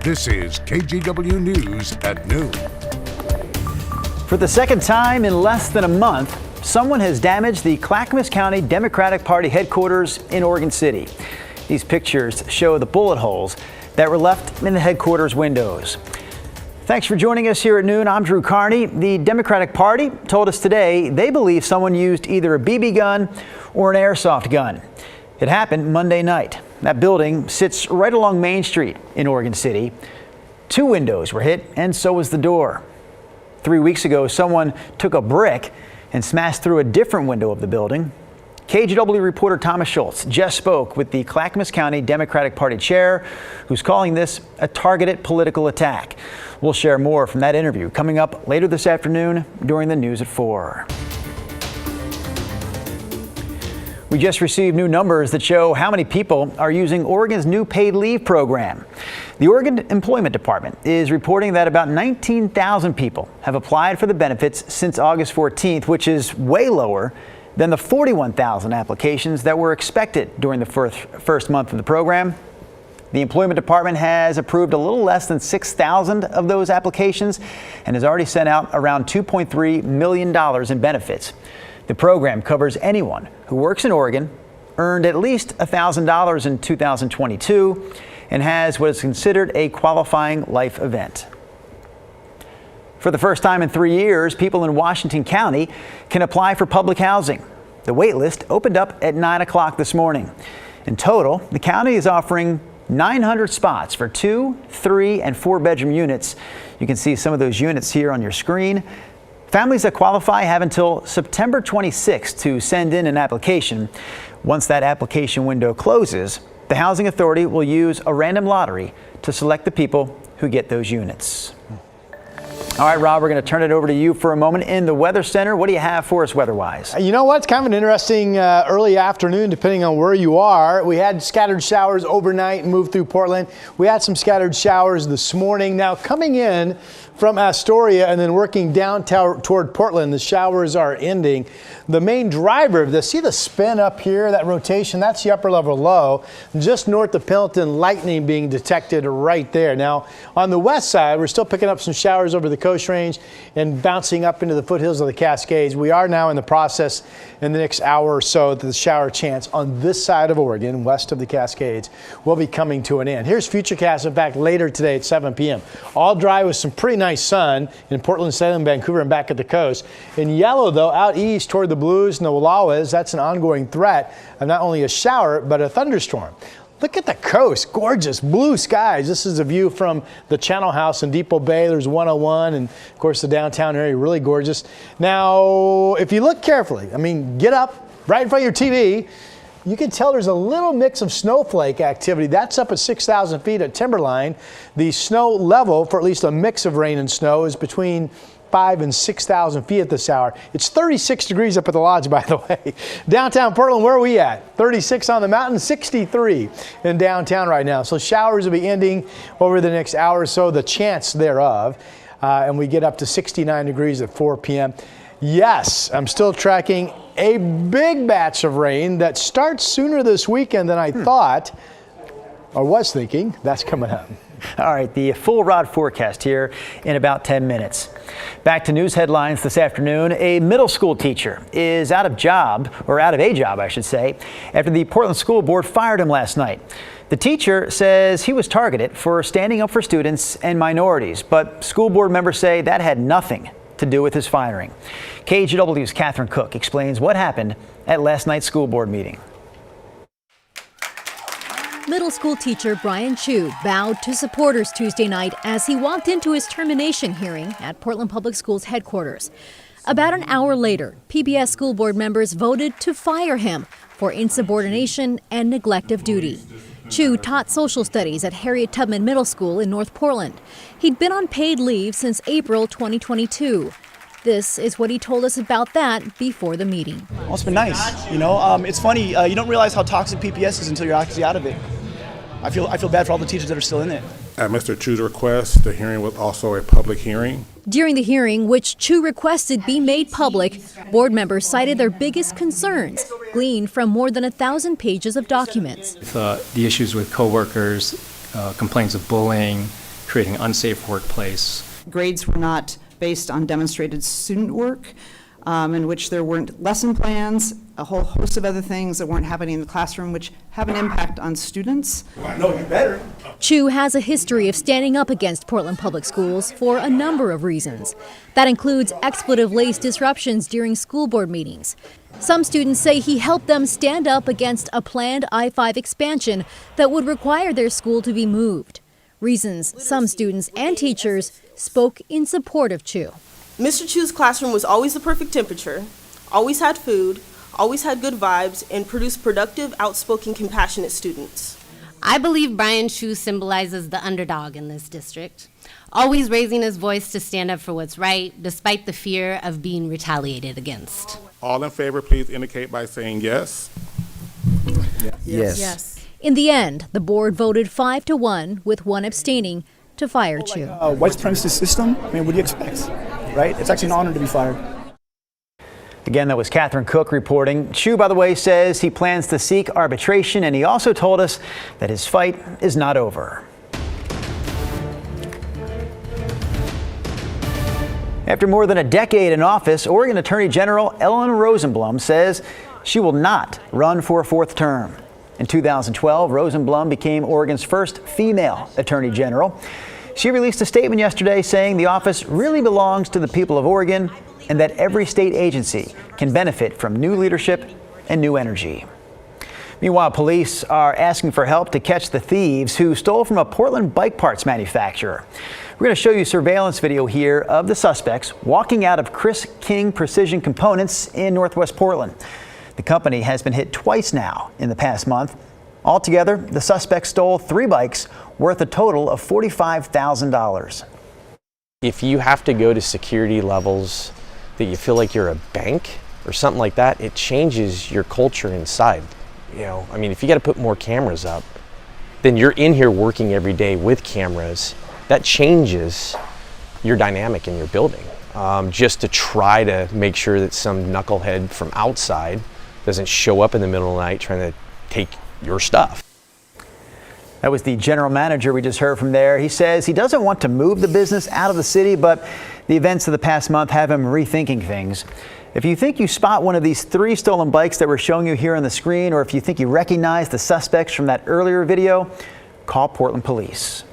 This is KGW News at noon. For the second time in less than a month, someone has damaged the Clackamas County Democratic Party headquarters in Oregon City. These pictures show the bullet holes that were left in the headquarters windows. Thanks for joining us here at noon. I'm Drew Carney. The Democratic Party told us today they believe someone used either a BB gun or an airsoft gun. It happened Monday night. That building sits right along Main Street in Oregon City. 2 windows were hit, and so was the door. 3 weeks ago, someone took a brick and smashed through a different window of the building. KGW reporter Thomas Schultz just spoke with the Clackamas County Democratic Party chair, who's calling this a targeted political attack. We'll share more from that interview coming up later this afternoon during the news at 4. We just received new numbers that show how many people are using Oregon's new paid leave program. The Oregon Employment Department is reporting that about 19,000 people have applied for the benefits since August 14th, which is way lower than the 41,000 applications that were expected during the first month of the program. The Employment Department has approved a little less than 6,000 of those applications and has already sent out around $2.3 million in benefits. The program covers anyone who works in Oregon, earned at least $1,000 in 2022, and has what is considered a qualifying life event. For the first time in 3 years, people in Washington County can apply for public housing. The wait list opened up at 9 o'clock this morning. In total, the county is offering 900 spots for 2, 3, and 4-bedroom units. You can see some of those units here on your screen. Families that qualify have until September 26th to send in an application. Once that application window closes, the Housing Authority will use a random lottery to select the people who get those units. All right, Rob, we're going to turn it over to you for a moment in the Weather Center. What do you have for us weather-wise? You know what? It's kind of an interesting early afternoon, depending on where you are. We had scattered showers overnight and moved through Portland. We had some scattered showers this morning. Now, coming in from Astoria and then working downtown toward Portland, the showers are ending. The main driver of this, see the spin up here, that rotation, that's the upper level low. Just north of Pendleton, lightning being detected right there. Now, on the west side, we're still picking up some showers over the Coast Range and bouncing up into the foothills of the Cascades. We are now in the process in the next hour or so that the shower chance on this side of Oregon, west of the Cascades, will be coming to an end. Here's Futurecast, in fact, later today at 7 p.m. All dry with some pretty nice sun in Portland, Salem, Vancouver, and back at the coast. In yellow, though, out east toward the Blues and the Wallowas, that's an ongoing threat of not only a shower, but a thunderstorm. Look at the coast, gorgeous blue skies. This is a view from the Channel House in Depot Bay. There's 101 and of course the downtown area, really gorgeous. Now, if you look carefully, I mean, get up right in front of your TV, you can tell there's a little mix of snowflake activity. That's up at 6,000 feet at Timberline. The snow level for at least a mix of rain and snow is between 5,000 and 6,000 feet at this hour. It's 36 degrees up at the lodge, by the way. Downtown Portland, where are we at? 36 on the mountain, 63 in downtown right now. So showers will be ending over the next hour or so, the chance thereof. And we get up to 69 degrees at 4 p.m. Yes, I'm still tracking a big batch of rain that starts sooner this weekend than I thought, or was thinking. That's coming up. All right, the full rod forecast here in about 10 minutes. Back to news headlines this afternoon. A middle school teacher is out of a job, I should say, after the Portland School Board fired him last night. The teacher says he was targeted for standing up for students and minorities, but school board members say that had nothing to do with his firing. KGW's Catherine Cook explains what happened at last night's school board meeting. Middle school teacher Brian Chu bowed to supporters Tuesday night as he walked into his termination hearing at Portland Public Schools headquarters. About an hour later, PBS school board members voted to fire him for insubordination and neglect of duty. Chu taught social studies at Harriet Tubman Middle School in North Portland. He'd been on paid leave since April 2022. This is what he told us about that before the meeting. Well, it's been nice. You know, it's funny. You don't realize how toxic PPS is until you're actually out of it. I feel bad for all the teachers that are still in it. At Mr. Chu's request, the hearing was also a public hearing. During the hearing, which Chu requested be made public, board members cited their biggest concerns, gleaned from more than 1,000 pages of documents. The issues with coworkers, complaints of bullying, creating an unsafe workplace. Grades were not based on demonstrated student work, in which there weren't lesson plans, a whole host of other things that weren't happening in the classroom, which have an impact on students. No, you better. Chu has a history of standing up against Portland Public Schools for a number of reasons. That includes expletive-laced disruptions during school board meetings. Some students say he helped them stand up against a planned I-5 expansion that would require their school to be moved. Reasons some students and teachers spoke in support of Chu. Mr. Chu's classroom was always the perfect temperature, always had food, always had good vibes, and produced productive, outspoken, compassionate students. I believe Brian Chu symbolizes the underdog in this district, always raising his voice to stand up for what's right, despite the fear of being retaliated against. All in favor, please indicate by saying yes. Yes. In the end, the board voted 5-1, with one abstaining, to fire Chu. White supremacist system, I mean, what do you expect, right? It's actually an honor to be fired. Again, that was Catherine Cook reporting. Chu, by the way, says he plans to seek arbitration, and he also told us that his fight is not over. After more than a decade in office, Oregon Attorney General Ellen Rosenblum says she will not run for a fourth term. In 2012, Rosenblum became Oregon's first female Attorney General. She released a statement yesterday saying the office really belongs to the people of Oregon and that every state agency can benefit from new leadership and new energy. Meanwhile, police are asking for help to catch the thieves who stole from a Portland bike parts manufacturer. We're going to show you surveillance video here of the suspects walking out of Chris King Precision Components in Northwest Portland. The company has been hit twice now in the past month. Altogether, the suspects stole 3 bikes worth a total of $45,000. If you have to go to security levels that you feel like you're a bank or something like that, it changes your culture inside. You know, I mean, if you got to put more cameras up, then you're in here working every day with cameras. That changes your dynamic in your building. Just to try to make sure that some knucklehead from outside doesn't show up in the middle of the night trying to take your stuff. That was the general manager we just heard from there. He says he doesn't want to move the business out of the city, but the events of the past month have him rethinking things. If you think you spot one of these 3 stolen bikes that we're showing you here on the screen, or if you think you recognize the suspects from that earlier video, call Portland Police.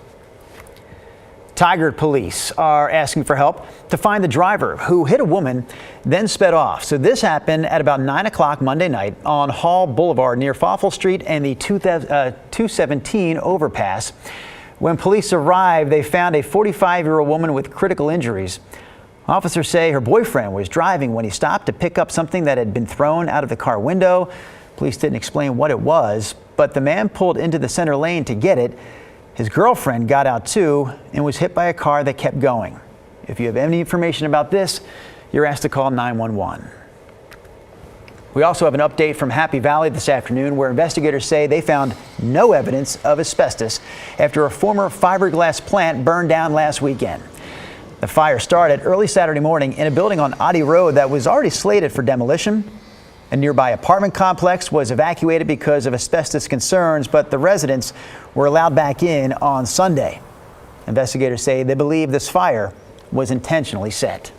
Tigard police are asking for help to find the driver who hit a woman, then sped off. So this happened at about 9 o'clock Monday night on Hall Boulevard near Fawful Street and the 217 overpass. When police arrived, they found a 45-year-old woman with critical injuries. Officers say her boyfriend was driving when he stopped to pick up something that had been thrown out of the car window. Police didn't explain what it was, but the man pulled into the center lane to get it. His girlfriend got out too and was hit by a car that kept going. If you have any information about this, you're asked to call 911. We also have an update from Happy Valley this afternoon, where investigators say they found no evidence of asbestos after a former fiberglass plant burned down last weekend. The fire started early Saturday morning in a building on Oddie Road that was already slated for demolition. A nearby apartment complex was evacuated because of asbestos concerns, but the residents were allowed back in on Sunday. Investigators say they believe this fire was intentionally set.